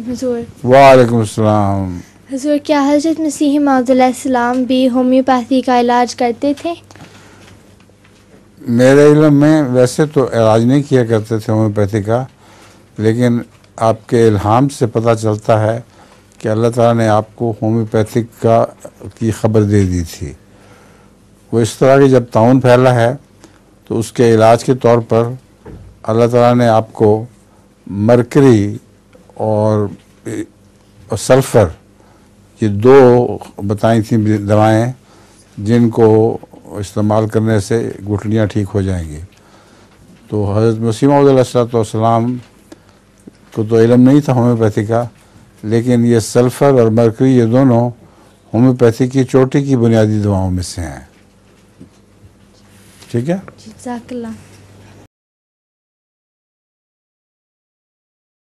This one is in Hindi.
हुजूर। वालेकुम अस्सलाम। हुजूर, क्या हज़रत मसीह मौऊद अलैहिस्सलाम भी होम्योपैथी का इलाज करते थे? मेरे इल्म में वैसे तो इलाज नहीं किया करते थे होम्योपैथी का, लेकिन आपके इल्हाम से पता चलता है कि अल्लाह ताला ने आपको होम्योपैथिक की ख़बर दे दी थी। वो इस तरह की जब ताउन फैला है तो उसके इलाज के तौर पर अल्लाह ताला ने आपको मरकरी और सल्फ़र, ये दो बताई थी दवाएं जिनको इस्तेमाल करने से गुठलियाँ ठीक हो जाएंगी। तो हज़रत मसीह मौऊद अलैहिस्सलाम को तो इल्म नहीं था होम्योपैथी का, लेकिन ये सल्फ़र और मरकरी ये दोनों होम्योपैथी की चोटी की बुनियादी दवाओं में से हैं। ठीक है। जज़ाकल्लाह।